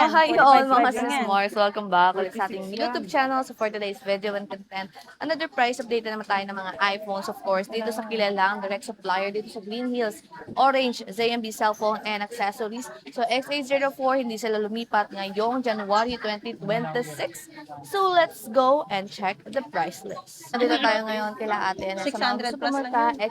hi 45 all mga charging yan. Mars. Welcome back ulit sa ating YouTube channel. So for today's video and content, another price update na naman tayo ng mga iPhones, of course, dito sa kilalang direct supplier dito sa Green Hills, Orange, ZMB cellphone and accessories. So X804, hindi sila lumipat ngayong January 2026. So let's go and check the price list. Nandito tayo ngayon kila ate na sa mga 600 gusto plus lang pumunta, yun.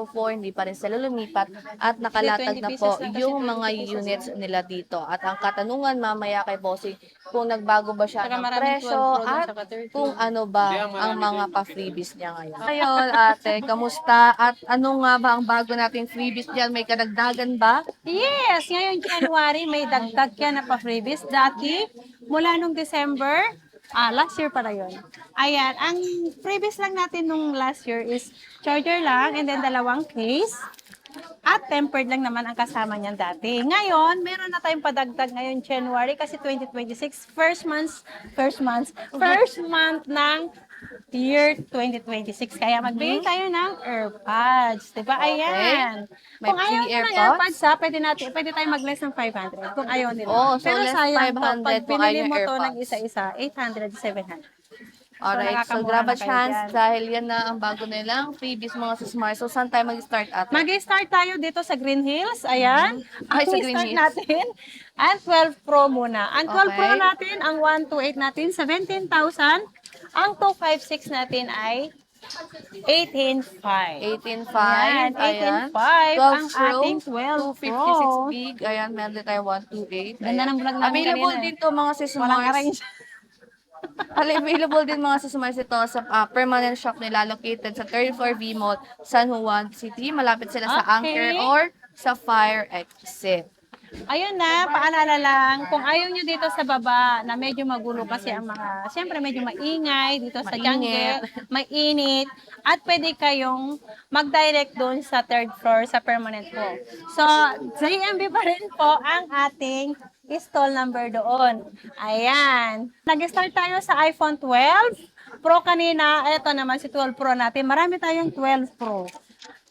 X804, hindi pa rin sila lumipat at nakalatag 20 na pesos po lang kasi yung 20 mga pesos units lang. nila dito. At ang katanungan mamaya kay Bossing, kung nagbago ba siya Saka ng maraming 12 presyo Pro dun, at saka 13. kung ano ba ang mga pa-freebies niya ngayon. Ngayon, ate, kamusta? At ano nga ba ang bago nating freebies diyan? May kadagdagan ba? Yes, ngayon January may dagdag yan na pa-freebies. Dati, mula nung December, last year para yon. Ayan, ang freebies lang natin nung last year is charger lang and then dalawang case. At tempered lang naman ang kasama niyan dati. Ngayon, meron na tayong padagdag ngayon January kasi 2026, first month ng year 2026. Kaya magbigay tayo ng AirPods. Diba? Okay. Ayan. May Kung ayaw free nyo ng AirPods? AirPods, pwede tayo mag-less ng 500 kung ayaw nila. Oh, so Pero less sayang po, pag 500 kung ayaw binili yung mo to ng AirPods. isa-isa, 800, 700. So, Alright, so nakakamura grab a na kayo chance dyan. dahil yan na ang bago nilang freebies mga Smart. So saan tayo mag-start ate? Mag-start tayo dito sa Green Hills. Ayan. Ay, sa Ang Green start Hills. natin, ang 12 Pro muna. Ang 12 Pro Okay. natin, ang 128 natin, 17,000. Ang 256 natin ay 18,500. 18.5, ayan. 18,500 ang 12 Pro, ating 12 Pro. 256 gig, ayan, meron din tayo 128. Ganda Ayan. ng vlog namin Available kanina. din to mga sis Walang Mars. arrange. Available din mga sis Mars ito sa permanent shop nila located sa 3rd floor V Mall, San Juan City. Malapit sila sa Anchor Okay. or sa Fire Exit. Ayun na, paalala lang, kung ayaw nyo dito sa baba na medyo magulo kasi ang mga, siyempre medyo maingay dito sa jungle, mainit, at pwede kayong mag-direct doon sa 3rd floor sa permanent po. So, JMB pa rin po ang ating stall number doon. Ayan. Nag-start tayo sa iPhone 12 Pro kanina. Ito naman si 12 Pro natin. Marami tayong 12 Pro.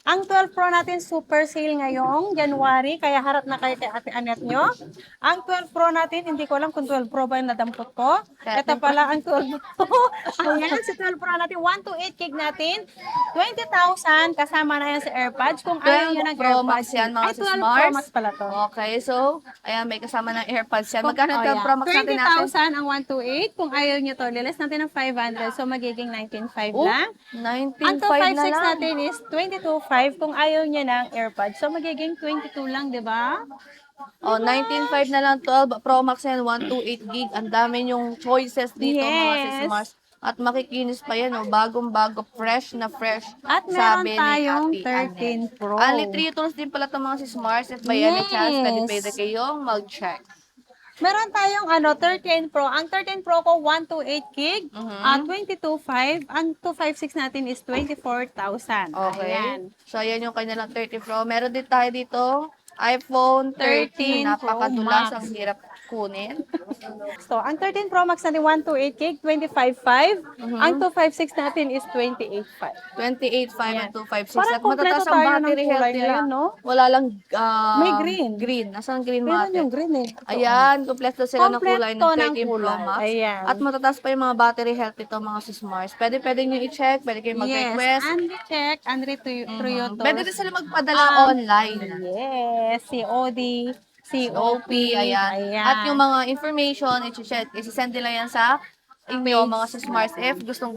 Ang 12 Pro natin super sale ngayong January, kaya harap na kayo kay Ate Anet nyo. Ang 12 Pro natin, hindi ko alam kung 12 Pro ba yung nadampot ko. Ito pala ang 12 Pro. Ayan, si 12 Pro natin, 128 gig natin, 20,000, kasama na yan sa AirPods. Kung ayaw nyo 12 ng Pro AirPods, Max yan mga ay sis 12 Pro Mars. Max pala to. Okay, so, ayan, may kasama ng AirPods yan. Magkano ang 12 Ayan. Pro Max natin natin? 20,000 ang 128. Kung ayaw nyo to, lilis natin ng 500. So, magiging 19,500 Oh, lang. Ang 19.5 na 256 lang. natin is 22,500 kung ayaw niya ng AirPods. So, magiging 22 lang, di ba? Oh, 19.5 na lang, 12 Pro Max yan, 128 gig. Ang dami yung choices dito mga sis Yes. Mars. At makikinis pa yan, oh. Bagong-bago, fresh na fresh. At meron Sabi ni tayong Ate Anet. 13 Pro. Only 3 tools din pala itong mga sis Mars. At by any chance, pwede Yes. kayong mag-check. Meron tayong 13 Pro. Ang 13 Pro ko, 128 gig, 22,500. Ang 256 natin is 24,000. Okay. Ayan. So, ayan yung kanilang 30 Pro. Meron din tayo dito, iPhone 13. 13 Pro Napakadulas, Max. ang hirap kunin. So, ang 13 Pro Max natin, 128 gig, 25,500. Ang 256 natin is 28,500. 28.5 and 256. Parang At matatas kompleto ang tayo ng battery health kulay nila. ngayon, no? Wala lang May green. Green. Nasaan green mo Meron ate? yung green eh. Ito, Ayan, kompleto sila ng kulay ng Kompleto ng 13 Pro kulay. Max. Ayan. At matatas pa yung mga battery health nito mga sis Mars. Pwede nyo i-check, pwede kayo mag-request. Yes, Andri check, Andri Toyota. Pwede din sila magpadala online. Yes, COD, OP, ayan. At yung mga information, isi-send nila yan sa inyo mga sis Mars if gusto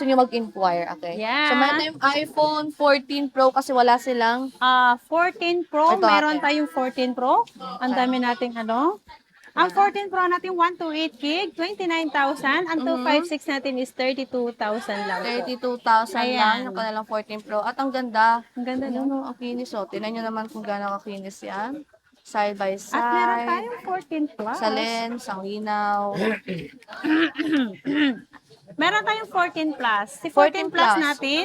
nyo mag-inquire, okay? Yeah. So, meron tayong iPhone 14 Pro kasi wala silang 14 Pro, Ito, meron ate. tayong 14 Pro. Ang dami nating ano. Ang 14 Pro natin 128 gig, 29,000. Ang 256 natin is 32,000 lang po. 32,000 lang Ayan. yung kanilang 14 Pro. At ang ganda. Ang ganda, Ayun, no? ang kinis, oh. Tingnan nyo naman kung gaano kakinis yan. Side by At meron side. tayong 14 Plus. Sa lens, ang linaw. Meron tayong 14 plus. Si 14 14 plus plus. natin,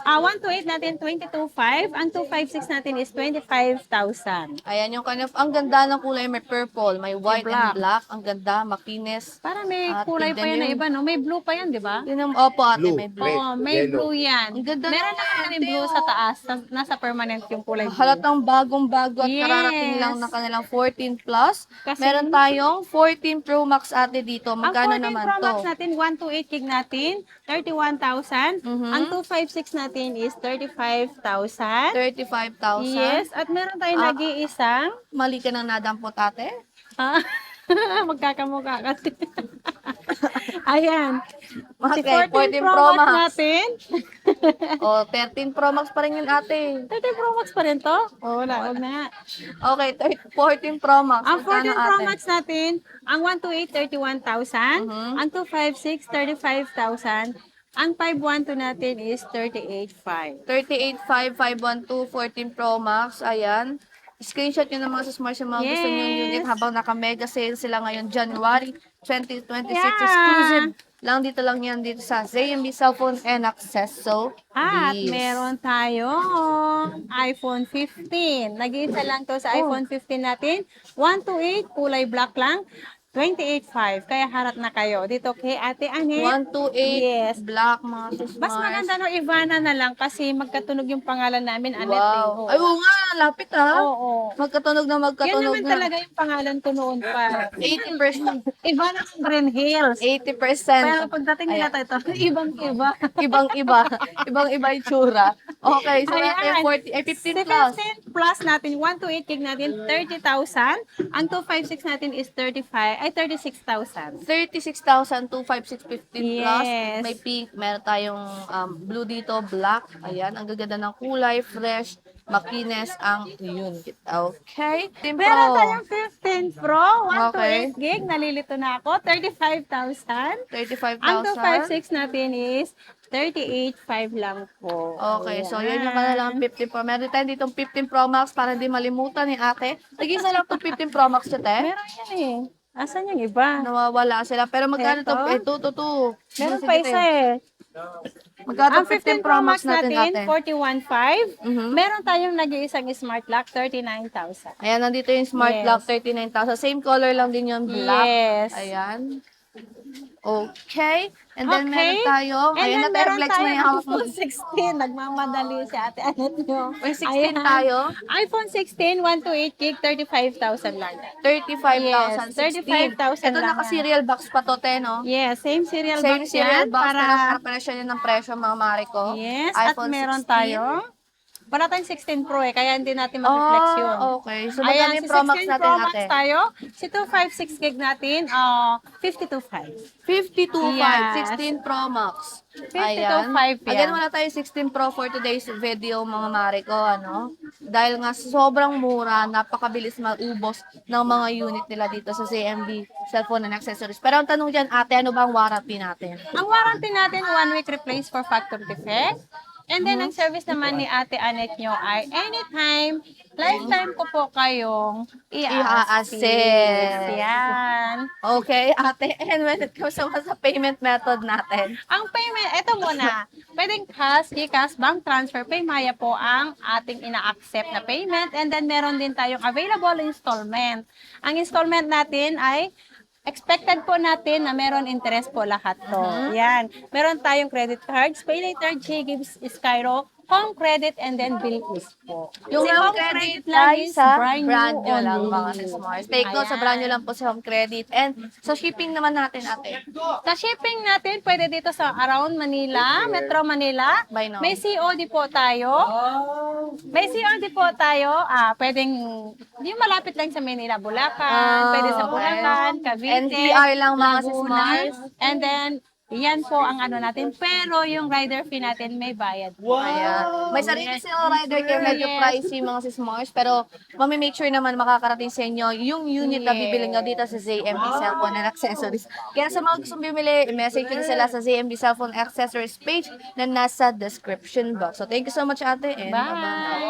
128 natin 22.5. Ang 256 natin is 25,000. Ayan yung kanya. Ang ganda ng kulay. May purple, may white and black. black. Ang ganda, makinis. Para may At kulay pa tignan yan na yun. iba, no? May blue pa yan, di ba? Yun ang, opo ate, Blue, may blue. red. Oo, may yellow. blue yan. Ang ganda Meron naman, naman kami ate, blue oh. sa taas. Nasa permanent yung kulay blue. Halatang bagong-bago at Yes. kararating lang na kanilang 14 plus. Kasi- Meron tayong 14 Pro Max ate dito. Ang Magkano 14 naman Pro Max to? natin, 128 gig natin, 31,000. Mhm. Ang 256 natin is 35,000. 35,000. Yes, at meron tayong Ah. nag-iisang, Mali ka ng nadampot ate. ah, magkakamukha kasi. Ayan. Si Okay, 14 14 Pro Max natin. O, 13 Pro Max pa rin yun ate. 13 Pro Max pa rin to? Oh, wala, wag na nga. Okay, 14 Pro Max. Ang 14 Magkano, Pro ate? Max natin, ang 128, 31,000. Mhm. Ang 256, 35,000. Ang 512 natin is 38,500. 38,512, 14 Pro Max. Ayan. Screenshot nyo naman sa Smart yung mga gusto nyo unit Yes. habang naka-mega sale sila ngayon January 2026 Yeah. exclusive. Lang dito lang yan dito sa ZMB Cellphone and Accessories. At meron tayong iPhone 15. Nag-iisa lang to sa Oh. iPhone 15 natin. 128, kulay black lang. 28,500. Kaya harap na kayo. Dito kay Ate Anet. 128 Yes. black mga sis Mas maganda no, Ivana na lang kasi magkatunog yung pangalan namin, Anet. Wow. Ay, eh. oo nga, lapit ha. Oo. Magkatunog na Yan magkatunog naman na. talaga yung pangalan ko noon pa. 80%. Ivana ng Green Hills. 80%. Pero pagdating nila ito, ibang-iba. Ibang-iba. Ibang-iba yung tsura. Okay, so natin Ayan. 40, ay 15 Si plus. 15 plus natin, 128 gig natin, 30,000. Ang 256 natin is 36,000. 36,000, 25615 plus. Yes. May pink, meron tayong blue dito, black. Ayan, ang gaganda ng kulay, fresh, makines ang unit. Okay. Team Meron Pro. tayong 15 Pro, 128 Okay. gig, nalilito na ako, 35,000. Ang 35,000. 256 natin is 38,500 lang po. Okay, so yun yung kanilang 15 Pro. Meron tayo ditong 15 Pro Max para hindi malimutan ni ate. Nag-isa lang itong 15 Pro Max siya, te. Meron yan eh. Asan yung iba? Nawawala sila. Pero magkano to? Eto? Ito. Meron Sige, pa te. isa eh. Magkano Ang 15 Pro Max natin, ate? 41,500. Mhm. Meron tayong nag-iisang smart lock, 39,000. Ayan, nandito yung Smart Yes. Lock, 39,000. Same color lang din yung black. Yes. Ayan. Okay. And then Okay. meron tayo. And Ayan, then meron na-reflex na tayong yung hawak mo. iPhone 16. Nagmamadali si Ate Anet nyo. May 16 Ayan. tayo. iPhone 16, 128 gig, 35,000 lang. 35,000. Yes, 35,000 Ito lang naka-serial box pa to, te, no? Yes, same serial Same box serial yan. box, Para, pero kapresyo niya ng presyo, mga mare ko. yes, at iPhone meron 16. tayo. Wala tayong 16 Pro eh, kaya hindi natin ma-reflex yun. Okay. So, Ayan, magkano si yung Pro Max 16 natin, Pro Max ate? tayo. Si 256 gig natin, 52,500. 52.5, Yes. 16 Pro Max. 52.5 yan. Again, wala tayong 16 Pro for today's video, mga mare ko, ano? Dahil nga sobrang mura, napakabilis maubos ng mga unit nila dito sa CMB Cellphone and Accessories. Pero ang tanong dyan, ate, ano ba ang warranty natin? Ang warranty natin, 1 week replace for factory defect. And then, ang service naman ni Ate Anet nyo ay anytime, lifetime ko po kayong I-assist. i-assist. Yan. Okay, ate, and when it comes naman sa payment method natin, Ang payment, eto muna. Pwedeng cash, GCash, bank transfer, Paymaya po ang ating ina-accept na payment. And then, meron din tayong available installment. Ang installment natin ay expected po natin na meron interest po lahat to. Yan. Meron tayong credit cards, pay later, Gives, Skyro, home credit, and then bill is po. yung Si home credit ay sa brand nyo lang, mga only. Sismars. Take note, sa brand nyo lang po sa home credit. And sa shipping naman natin, ate. Sa shipping natin, pwede dito sa around Manila, Metro Manila. By now. May COD po tayo. May COD po tayo. Pwedeng, yung malapit lang sa Manila, Bulacan. Pwede sa okay. Bulacan, Cavite, NCR lang, mga Laguna. Sismars. And then, yan po ang ano natin. Pero yung rider fee natin may bayad po. Ayan. May sarili silang rider kaya medyo Yes. pricey mga Sismars. Pero make sure naman makakarating sa inyo yung unit na bibili nyo dito sa ZMB Cellphone and Accessories. Kaya sa mga gustong bumili, message nyo sila sa ZMB Cellphone Accessories page na nasa description box. So thank you so much ate and bye-bye. Bye!